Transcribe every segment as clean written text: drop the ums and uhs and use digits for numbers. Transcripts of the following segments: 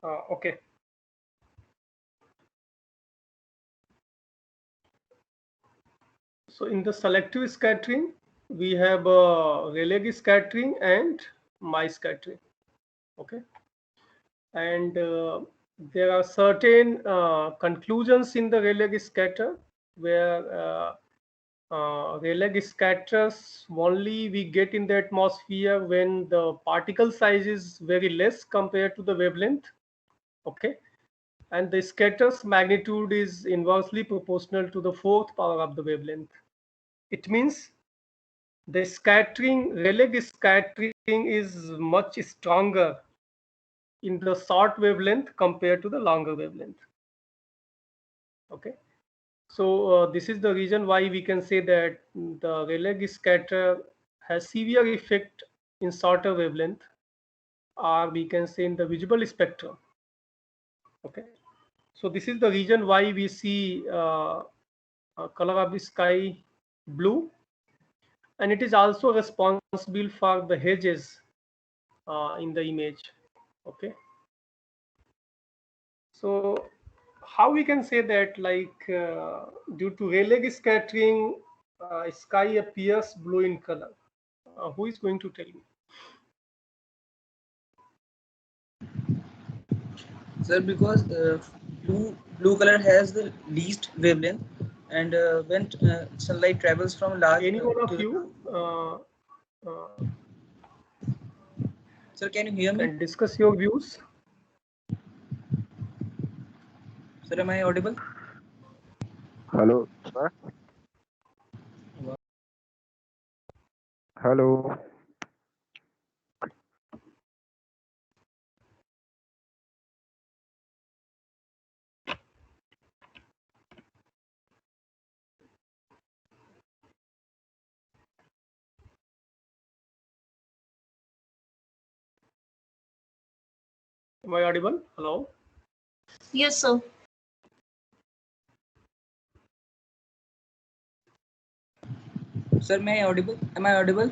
Okay. So in the selective scattering, we have Rayleigh scattering and Mie scattering. Okay, and there are certain conclusions in the Rayleigh scatter where Rayleigh scatters only we get in the atmosphere when the particle size is very less compared to the wavelength. Okay, and the scatter's magnitude is inversely proportional to the fourth power of the wavelength. It means the scattering, Rayleigh scattering is much stronger in the short wavelength compared to the longer wavelength. Okay, so this is the reason why we can say that the Rayleigh scatter has severe effect in shorter wavelength, or we can say in the visible spectrum. Okay, so this is the reason why we see color of the sky blue, and it is also responsible for the hedges in the image. Okay, so how we can say that, like due to Rayleigh scattering, sky appears blue in color? Who is going to tell me? Sir, because blue color has the least wavelength, and when sunlight travels from large Any one of to you sir, can you hear me? can discuss your views. Sir, am I audible? Hello, sir. Hello. Am I audible? Hello. Yes, sir. Sir, am I audible? Am I audible?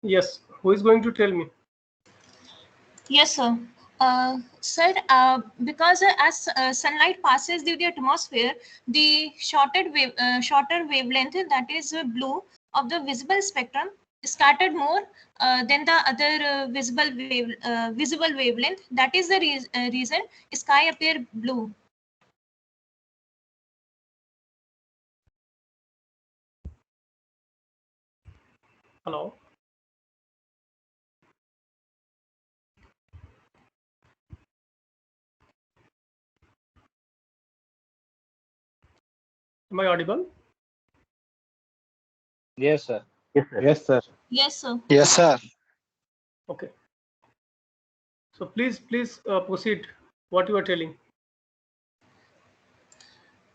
Yes. Who is going to tell me? Yes, sir. Sir, because as sunlight passes through the atmosphere, the shorter wavelength, that is blue, of the visible spectrum, scattered more than the other visible wavelength. That is the reason sky appear blue. Hello. Am I audible? Yes, sir. Yes, sir. Yes, sir. Yes, sir. Yes, sir. Okay. So please proceed. What you are telling?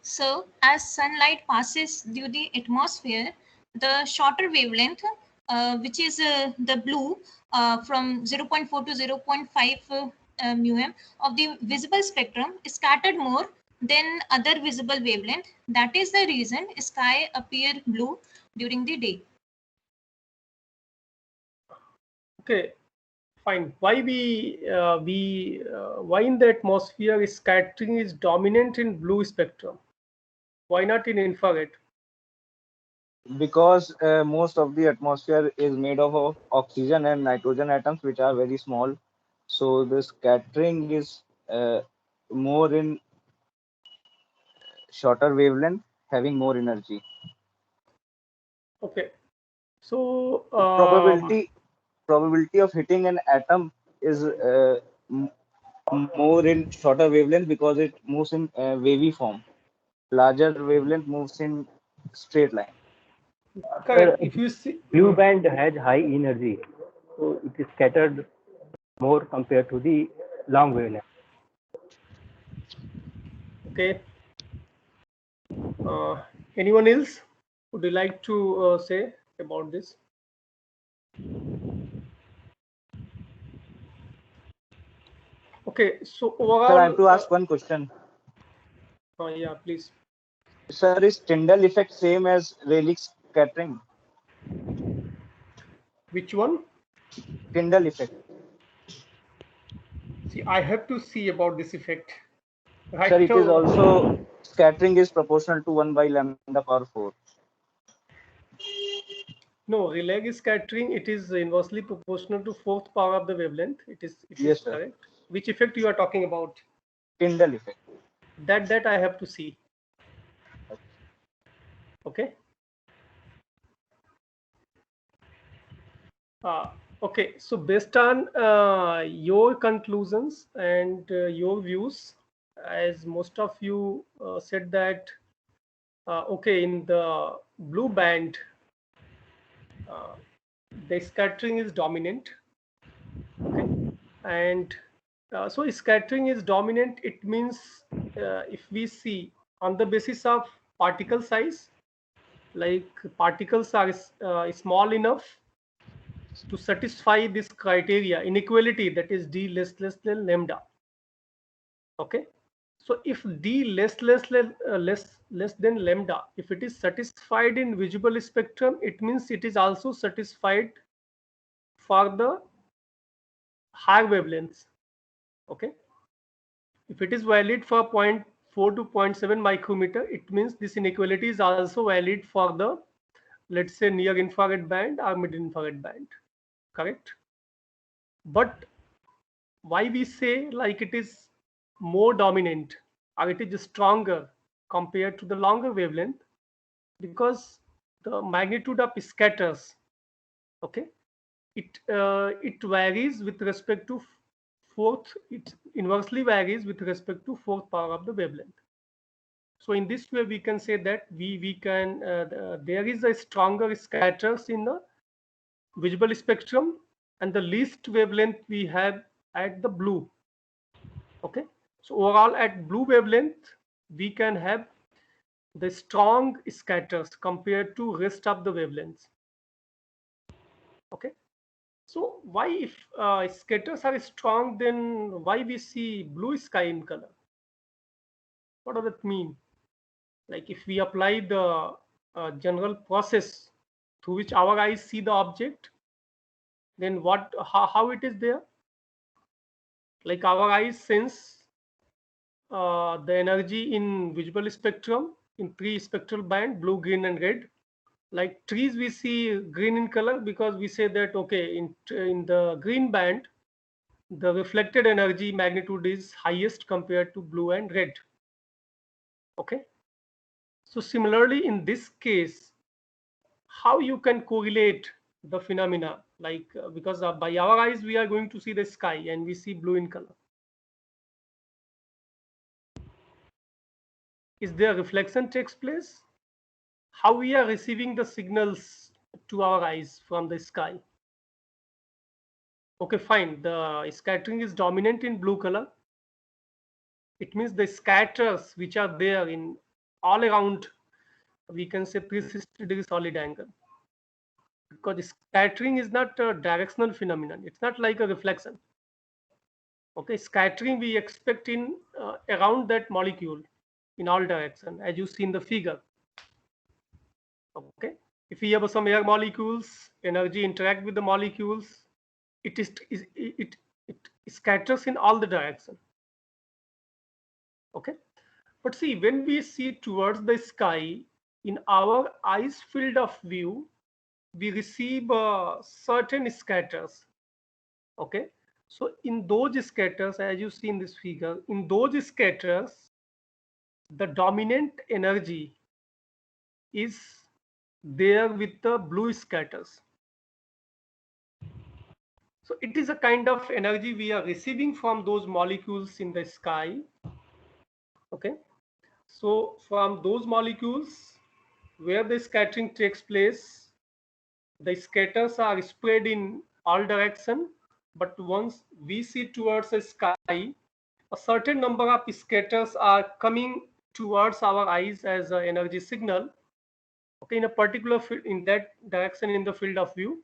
So, as sunlight passes through the atmosphere, the shorter wavelength, which is the blue, from 0.4 to 0.5 μm of the visible spectrum, is scattered more than other visible wavelength. That is the reason sky appear blue during the day. Okay. Fine. Why why in the atmosphere scattering is dominant in blue spectrum? Why not in infrared? Because most of the atmosphere is made of oxygen and nitrogen atoms, which are very small, So the scattering is more in shorter wavelength, having more energy. Okay. So Probability of hitting an atom is m- more in shorter wavelength because it moves in wavy form. Larger wavelength moves in straight line. correct. If you see, Blue band has high energy, so it is scattered more compared to the long wavelength. okay. Anyone else would you like to say about this? Okay. So Sir, I have overall, to ask one question. yeah, please. Sir, is Tyndall effect same as Rayleigh scattering? Which one? Tyndall effect. See, I have to see about this effect. Sir, Right it is now, also scattering is proportional to 1 by lambda power 4. no, relay scattering, it is inversely proportional to fourth power of the wavelength. It is Yes, sir. correct. Which effect you are talking about? Tyndall effect. That I have to see. Okay. Okay. So based on your conclusions and your views, as most of you said that, okay, in the blue band, uh, the scattering is dominant. Okay, and so scattering is dominant. It means if we see on the basis of particle size, like particles are small enough to satisfy this criteria inequality, that is d less than lambda. Okay, so if d less than lambda, if it is satisfied in visible spectrum, it means it is also satisfied for the higher wavelengths. Okay, if it is valid for 0.4 to zero point 0.7 micrometer, it means this inequality is also valid for the, let's say, near infrared band or mid infrared band. Correct? But why we say like it is more dominant or it is stronger compared to the longer wavelength? Because the magnitude of scatters, okay, it varies with respect to fourth, it inversely varies with respect to fourth power of the wavelength. So in this way, we can say that we can there is a stronger scatters in the visible spectrum, and the least wavelength we have at the blue. Okay, so overall at blue wavelength, we can have the strong scatters compared to rest of the wavelengths. Okay, so why if scatters are strong, then why we see blue sky in color? What does that mean? Like if we apply the general process through which our eyes see the object, then how it is there? Like our eyes sense the energy in visible spectrum in three spectral band, blue, green, and red. Like trees, we see green in color because we say that, okay, in the green band, the reflected energy magnitude is highest compared to blue and red. Okay, so similarly in this case, how you can correlate the phenomena, like because by our eyes we are going to see the sky and we see blue in color. Is there reflection takes place? How we are receiving the signals to our eyes from the sky? Okay, fine, the scattering is dominant in blue color. It means the scatters which are there in all around, we can say 360-degree solid angle, because scattering is not a directional phenomenon. It's not like a reflection. Okay, scattering we expect in around that molecule in all direction, as you see in the figure. Okay, if we have some air molecules, energy interact with the molecules, it scatters in all the direction. Okay, but see, when we see towards the sky, in our eyes field of view, we receive certain scatters. Okay, So in those scatters, as you see in this figure, in those scatters, the dominant energy is there with the blue scatters. So it is a kind of energy we are receiving from those molecules in the sky. Okay. So from those molecules where the scattering takes place, the scatters are spread in all direction. But once we see towards the sky, a certain number of scatters are coming towards our eyes as an energy signal. Okay, in a particular field, in that direction in the field of view.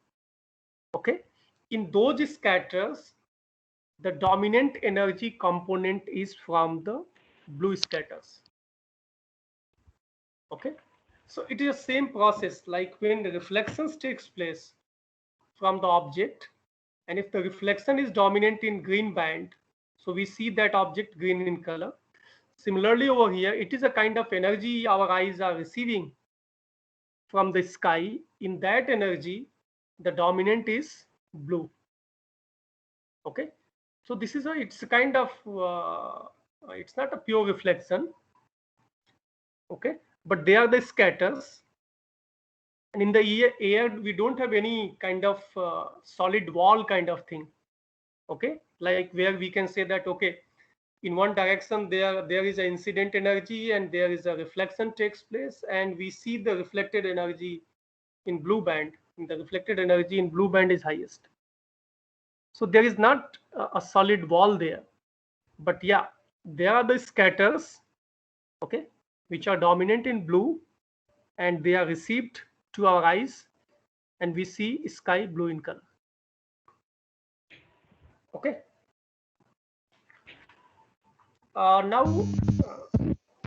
Okay, in those scatters, the dominant energy component is from the blue scatters. Okay, so it is the same process like when the reflections takes place from the object, and if the reflection is dominant in green band, so we see that object green in color. Similarly over here, it is a kind of energy our eyes are receiving from the sky. In that energy, the dominant is blue. Okay, so this is it's a kind of it's not a pure reflection. Okay, but they are the scatters, and in the air we don't have any kind of solid wall kind of thing. Okay, like where we can say that, okay, in one direction there is an incident energy and there is a reflection takes place, and we see the reflected energy in blue band. The reflected energy in blue band is highest. So there is not a solid wall there, but yeah, there are the scatters, okay, which are dominant in blue, and they are received to our eyes, and we see sky blue in color. Okay. Now,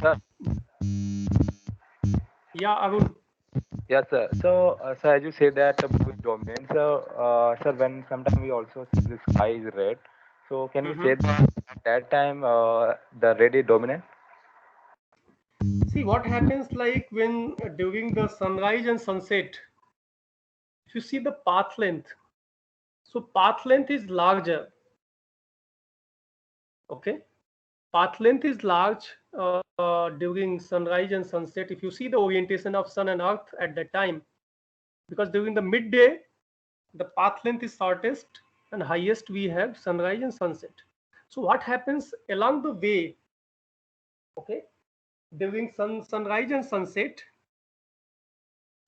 Sir, yeah, Arun. yes, sir. So, sir, as you say that the blue is dominant, so, sir, when sometimes we also see the sky is red. So, can we say that at that time the red is dominant? See what happens like when during the sunrise and sunset, if you see the path length, so path length is larger. Okay, path length is large during sunrise and sunset. If you see the orientation of sun and earth at that time, because during the midday, the path length is shortest and highest we have sunrise and sunset. So what happens along the way, okay, during sunrise and sunset,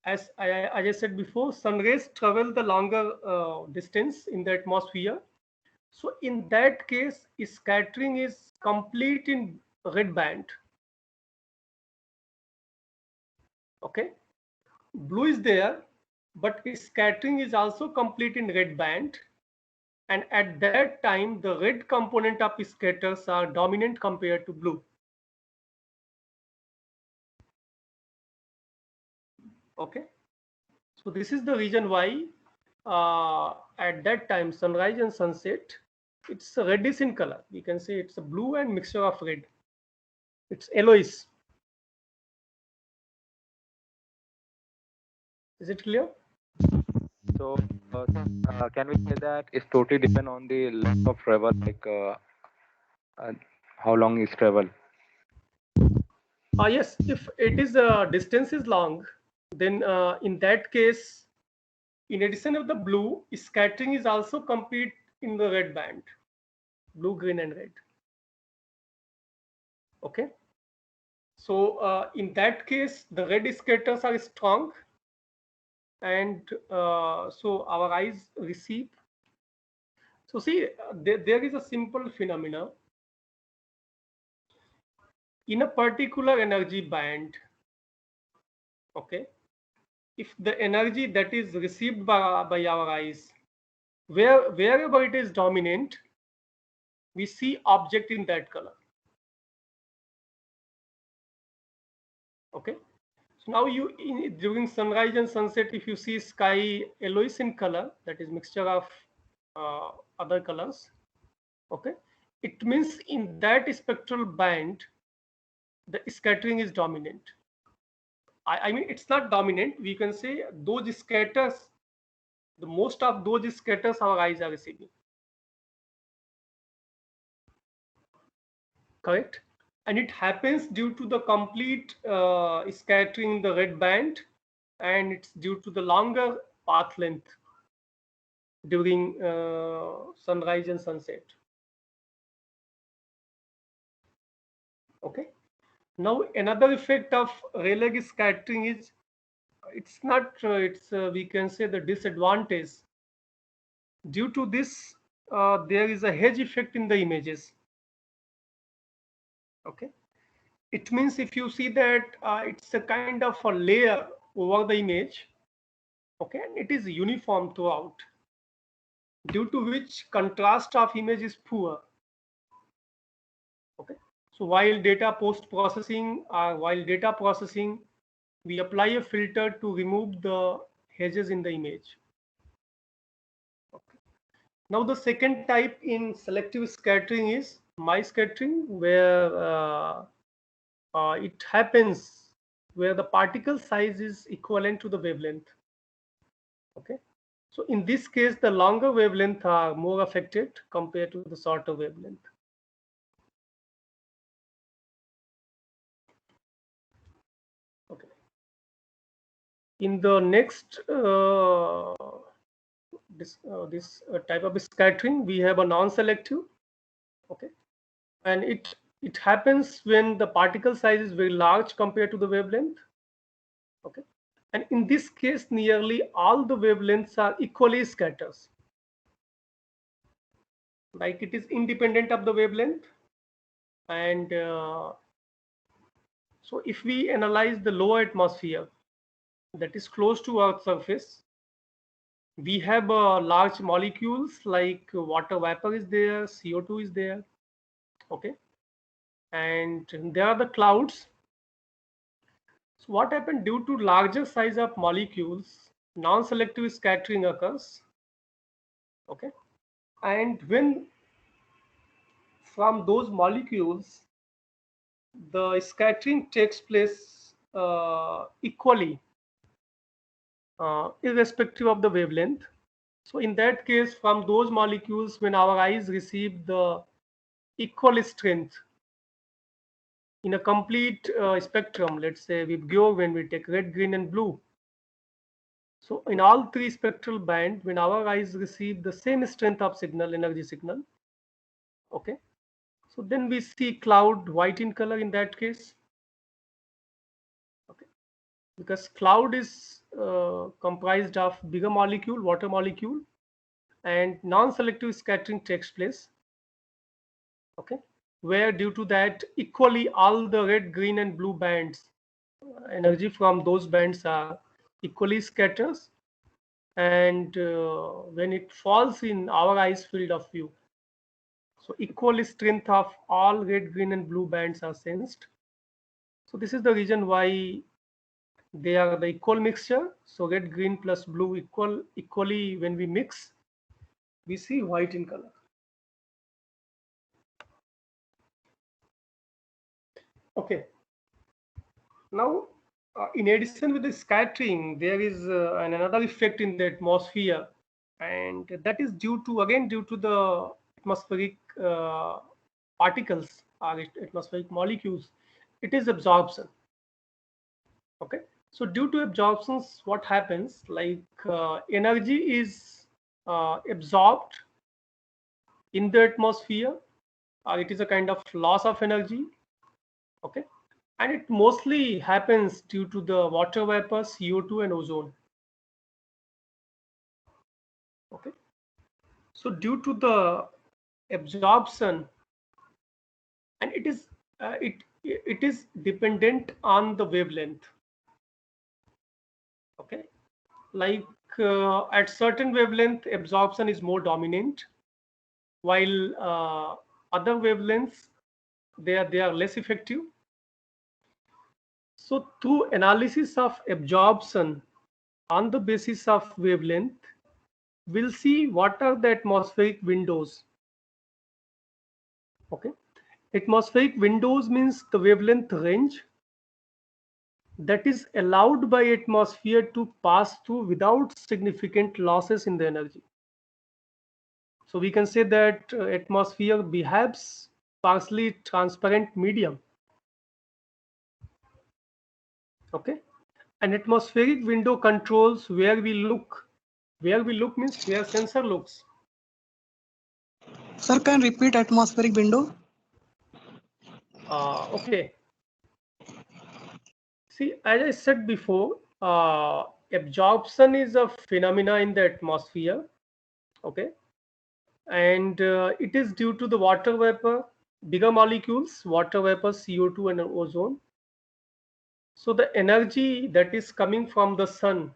as I said before, sun rays travel the longer distance in the atmosphere. So in that case, scattering is complete in red band. Okay, blue is there, but scattering is also complete in red band. And at that time, the red component of scatters are dominant compared to blue. Okay, so this is the reason why at that time, sunrise and sunset, it's reddish in color. We can say it's a blue and mixture of red. It's yellowish. Is it clear? So, can we say that it's totally depend on the length of travel, like uh, how long is travel? Yes, if it is distance is long, then in that case, in addition of the blue, scattering is also complete in the red band, blue, green, and red. Okay. So in that case, the red scatters are strong, and so our eyes receive. So see, there is a simple phenomena in a particular energy band. Okay, if the energy that is received by our eyes, wherever it is dominant, we see object in that color. Okay, so now during sunrise and sunset, if you see sky yellowish in color, that is mixture of uh, other colors. Okay, it means in that spectral band, the scattering is dominant. I mean, it's not dominant. We can say those scatters, the most of those scatters our eyes are receiving. correct? And it happens due to the complete scattering in the red band, and it's due to the longer path length during sunrise and sunset. Okay. Now another effect of Rayleigh scattering is it's not it's we can say the disadvantage. Due to this, there is a hedge effect in the images. Okay. It means if you see that it's a kind of a layer over the image, okay, and it is uniform throughout, due to which contrast of image is poor. Okay, so while data processing, we apply a filter to remove the hedges in the image. Okay. Now the second type in selective scattering is my scattering, where it happens where the particle size is equivalent to the wavelength. Okay, so in this case the longer wavelength are more affected compared to the shorter wavelength. Okay, in the next this type of scattering, we have a non-selective. Okay, and it happens when the particle size is very large compared to the wavelength. Okay, and in this case nearly all the wavelengths are equally scattered, like it is independent of the wavelength. And so if we analyze the lower atmosphere that is close to Earth's surface, we have large molecules like water vapor is there, CO2 is there. Okay, and there are the clouds. So what happened, due to larger size of molecules, non-selective scattering occurs. Okay, and when from those molecules the scattering takes place equally, irrespective of the wavelength. So in that case, from those molecules, when our eyes receive the equal strength in a complete spectrum, let's say with Geo, when we take red, green, and blue. So in all three spectral band, when our eyes receive the same strength of signal, energy signal, okay, so then we see cloud white in color in that case. Okay, because cloud is comprised of bigger molecule, water molecule, and non-selective scattering takes place. Okay, where due to that equally all the red, green, and blue bands, energy from those bands are equally scatters, and when it falls in our eyes field of view, so equal strength of all red, green, and blue bands are sensed. So this is the reason why they are the equal mixture. So red, green plus blue equally when we mix, we see white in color. Okay, now in addition with the scattering, there is another effect in the atmosphere, and that is due to the atmospheric particles or atmospheric molecules. It is absorption. Okay, so due to absorptions, what happens, like energy is absorbed in the atmosphere, or it is a kind of loss of energy. Okay, and it mostly happens due to the water vapor, CO2, and ozone. Okay, so due to the absorption, and it is dependent on the wavelength. Okay, like at certain wavelength absorption is more dominant, while other wavelengths they are less effective. So through analysis of absorption on the basis of wavelength, we'll see what are the atmospheric windows. Okay, atmospheric windows means the wavelength range that is allowed by atmosphere to pass through without significant losses in the energy. So we can say that atmosphere behaves partially transparent medium. Okay, an atmospheric window controls where we look. Where we look means where sensor looks. Sir, can repeat atmospheric window? Okay. See, as I said before, absorption is a phenomena in the atmosphere. Okay, and it is due to the water vapor, bigger molecules, water vapor, CO2, and ozone. So the energy that is coming from the sun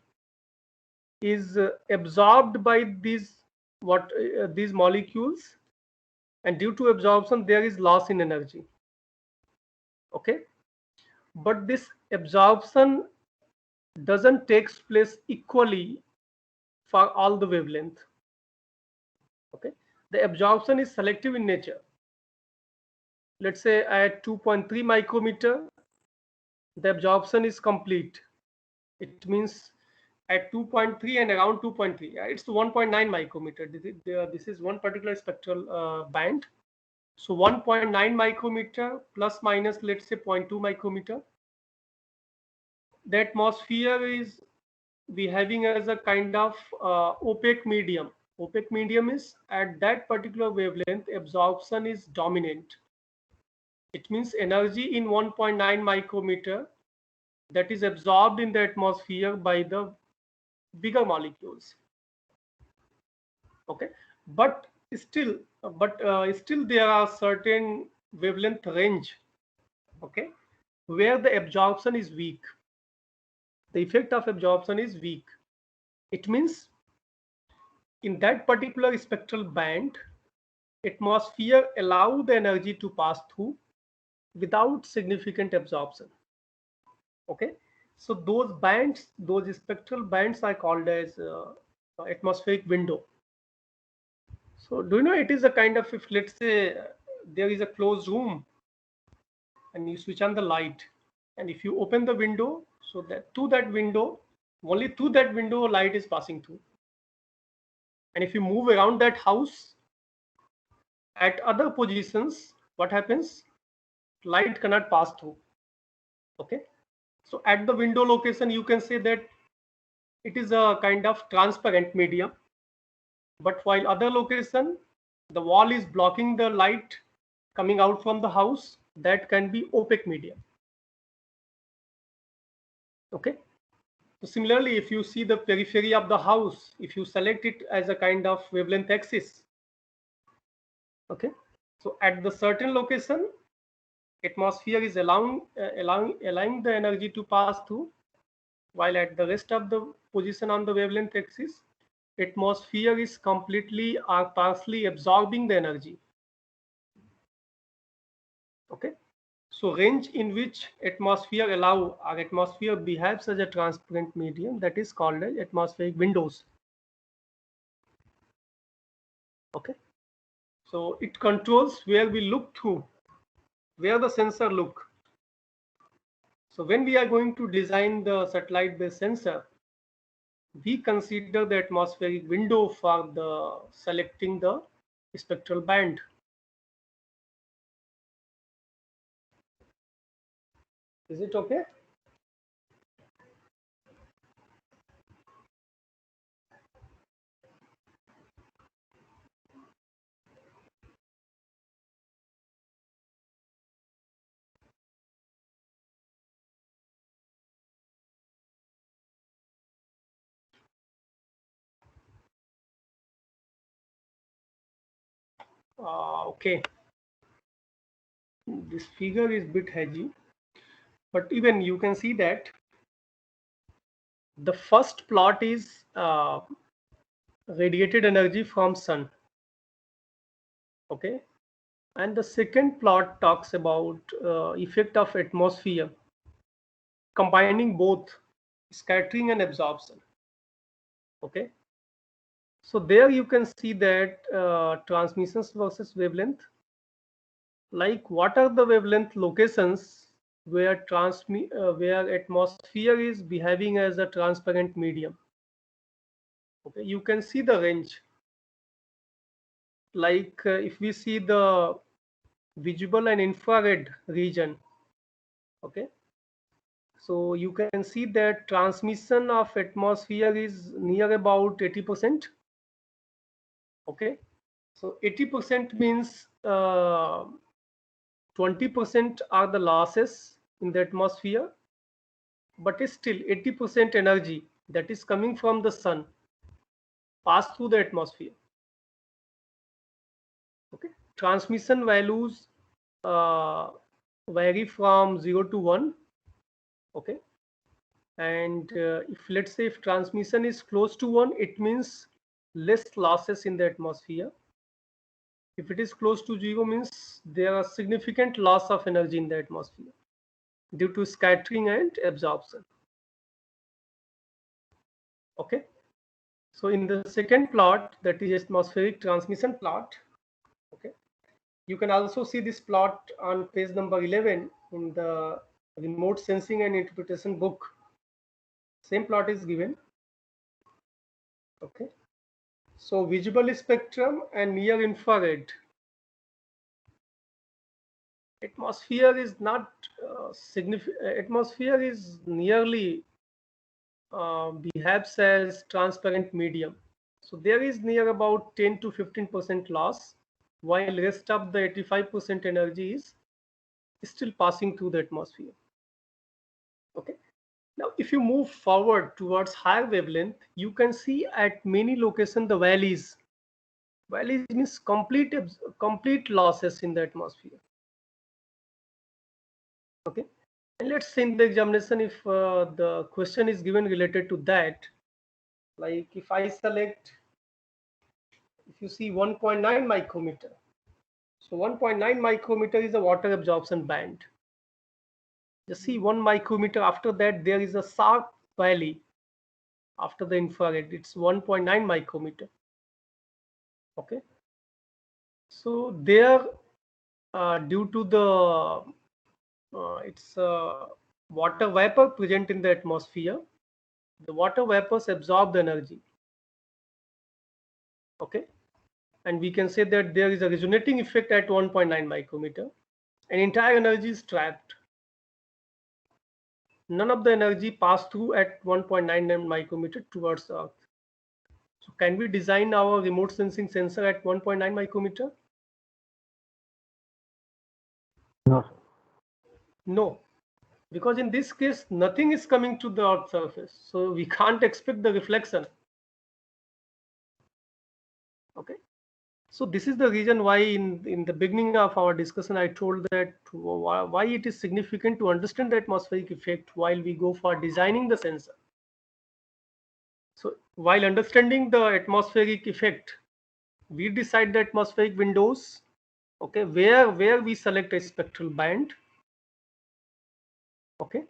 is absorbed by these molecules, and due to absorption there is loss in energy. Okay, but this absorption doesn't takes place equally for all the wavelength. Okay, the absorption is selective in nature. Let's say at 2.3 micrometer the absorption is complete. It means at 2.3 and around 2.3, it's 1.9 micrometer. This is one particular spectral band. So 1.9 micrometer plus minus, let's say 0.2 micrometer. The atmosphere is behaving as a kind of opaque medium. Opaque medium is at that particular wavelength, absorption is dominant. It means energy in 1.9 micrometer that is absorbed in the atmosphere by the bigger molecules. Okay, but still there are certain wavelength range, okay, where the absorption is weak. The effect of absorption is weak. It means in that particular spectral band, atmosphere allow the energy to pass through without significant absorption. Okay, so those spectral bands are called as atmospheric window. So do you know, it is a kind of, if let's say there is a closed room and you switch on the light, and if you open the window, so that to that window, only through that window light is passing through. And if you move around that house at other positions, what happens? Light cannot pass through. Okay, so at the window location you can say that it is a kind of transparent medium, but while other location the wall is blocking the light coming out from the house, that can be opaque medium. Okay, so similarly, if you see the periphery of the house, if you select it as a kind of wavelength axis, okay, so at the certain location atmosphere is allowing the energy to pass through, while at the rest of the position on the wavelength axis, atmosphere is completely or partially absorbing the energy. Okay, so range in which atmosphere allow or atmosphere behaves as a transparent medium, that is called as atmospheric windows. Okay, so it controls where we look through, where the sensor look. So when we are going to design the satellite based sensor, we consider the atmospheric window for the selecting the spectral band. Is it okay? Okay, this figure is bit hazy, but even you can see that the first plot is radiated energy from sun. Okay, and the second plot talks about effect of atmosphere combining both scattering and absorption. Okay, so there you can see that transmissions versus wavelength, like what are the wavelength locations where where atmosphere is behaving as a transparent medium. Okay, you can see the range, like if we see the visible and infrared region. Okay, so you can see that transmission of atmosphere is near about 80%. Okay, so 80% means 20% are the losses in the atmosphere, but still 80% energy that is coming from the sun pass through the atmosphere. Okay, transmission values uh, vary from 0 to 1. Okay, and if let's say if transmission is close to 1, it means less losses in the atmosphere. If it is close to 0, means there are significant loss of energy in the atmosphere due to scattering and absorption. Okay, so in the second plot, that is atmospheric transmission plot. Okay, you can also see this plot on page number 11 in the remote sensing and interpretation book. Same plot is given. Okay, so visible spectrum and near infrared. Atmosphere is not significant. Atmosphere is nearly behaves as transparent medium. So there is near about 10 to 15% loss, while rest of the 85% energy is still passing through the atmosphere. Okay. Now, if you move forward towards higher wavelength, you can see at many locations the valleys. Valleys means complete losses in the atmosphere. Okay. And let's say in the examination, if the question is given related to that, like if I select, if you see 1.9 micrometer, so 1.9 micrometer is a water absorption band. Just see 1 micrometer, after that there is a sharp valley after the infrared, it's 1.9 micrometer. Okay, so there due to the it's water vapor present in the atmosphere, the water vapors absorb the energy. Okay, and we can say that there is a resonating effect at 1.9 micrometer and entire energy is trapped. None of the energy passed through at 1.99 micrometer towards the earth. So can we design our remote sensing sensor at 1.9 micrometer? No, sir. No, because in this case nothing is coming to the earth surface, so we can't expect the reflection. Okay, so this is the reason why in the beginning of our discussion I told that why it is significant to understand the atmospheric effect while we go for designing the sensor. So while understanding the atmospheric effect, we decide the atmospheric windows. Okay, where we select a spectral band. Okay,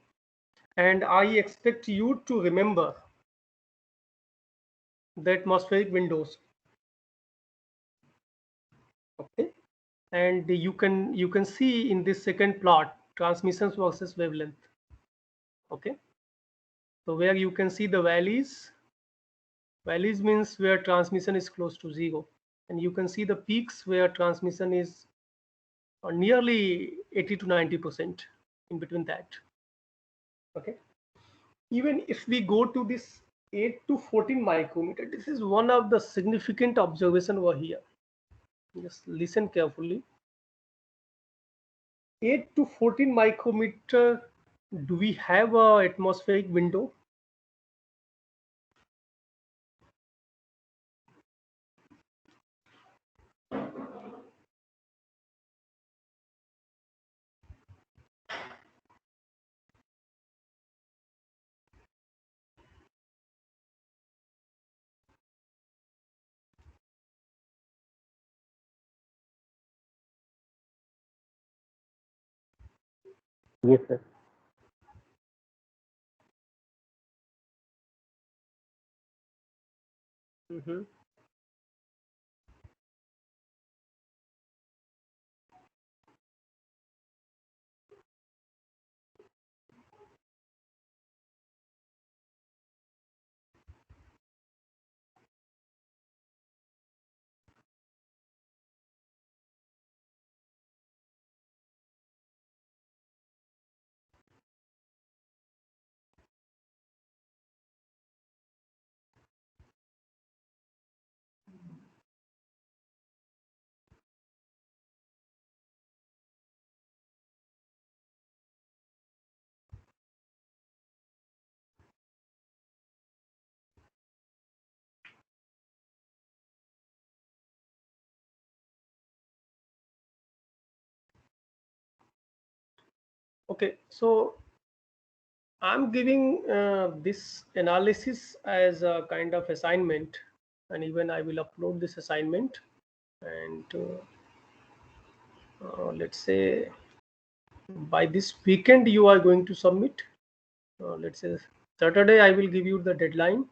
and I expect you to remember the atmospheric windows. Okay, and you can see in this second plot transmissions versus wavelength. Okay, so where you can see the valleys means where transmission is close to 0, and you can see the peaks where transmission is nearly 80 to 90% in between that. Okay, even if we go to this 8 to 14 micrometer, this is one of the significant observation over here. Just listen carefully. 8 to 14 micrometer, do we have a atmospheric window? Yes, sir. Mm-hmm. Okay, so I'm giving this analysis as a kind of assignment, and even I will upload this assignment. And let's say by this weekend you are going to submit. Let's say Saturday I will give you the deadline.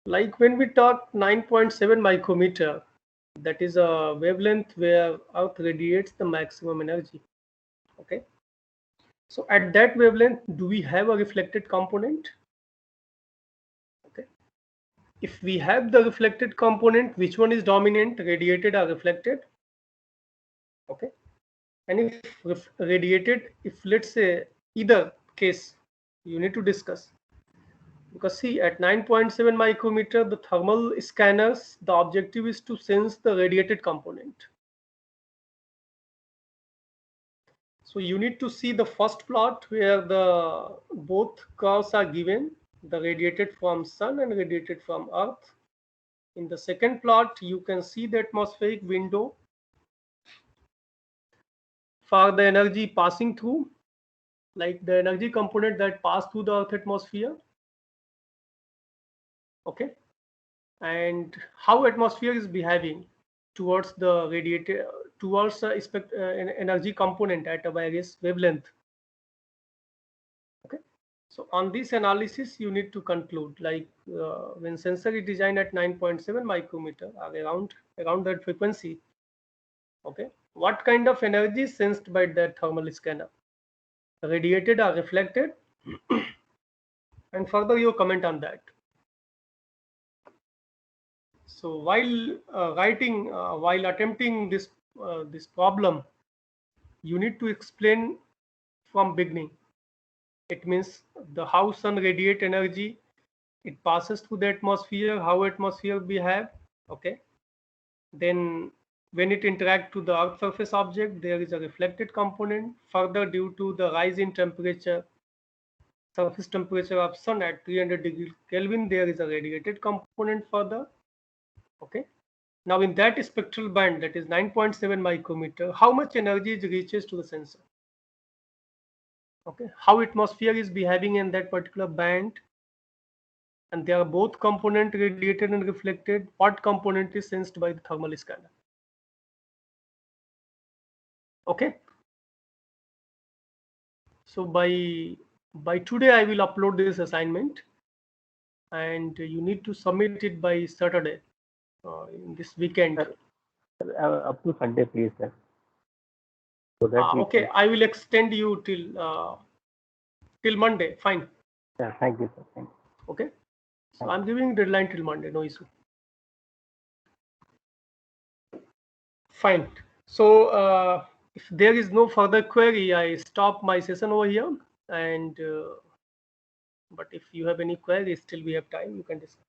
Like when we talk 9.7 micrometer, that is a wavelength where Earth radiates the maximum energy. Okay. So at that wavelength, do we have a reflected component? Okay. If we have the reflected component, which one is dominant, radiated or reflected? Okay. And if radiated, if let's say either case, you need to discuss. Because see, at 9.7 micrometer, the thermal scanners, the objective is to sense the radiated component. So you need to see the first plot where the both curves are given, the radiated from sun and radiated from earth. In the second plot, you can see the atmospheric window for the energy passing through, like the energy component that pass through the earth atmosphere. Okay. And how atmosphere is behaving towards the radiated, towards energy component at a various wavelength. Okay. So on this analysis, you need to conclude, like when sensor is designed at 9.7 micrometer or around that frequency. Okay, what kind of energy is sensed by that thermal scanner? Radiated or reflected? And further, your comment on that. So while while attempting this problem, you need to explain from beginning. It means the how sun radiate energy, it passes through the atmosphere, how atmosphere behave. Okay, then when it interacts to the earth surface object, there is a reflected component. Further, due to the rise in temperature, surface temperature of sun at 300 degrees Kelvin, there is a radiated component further. Okay, now in that spectral band, that is 9.7 micrometer, how much energy reaches to the sensor? Okay, how atmosphere is behaving in that particular band, and they are both component radiated and reflected. What component is sensed by the thermal scanner? Okay, so by today I will upload this assignment, and you need to submit it by Saturday, in this weekend. Up to Sunday, please, sir. So that we Okay, can... I will extend you till Monday. Fine. Yeah, thank you, sir. Thank you. Okay, so I'm giving deadline till Monday. No issue. Fine. So if there is no further query, I stop my session over here. And but if you have any queries, still we have time. You can discuss.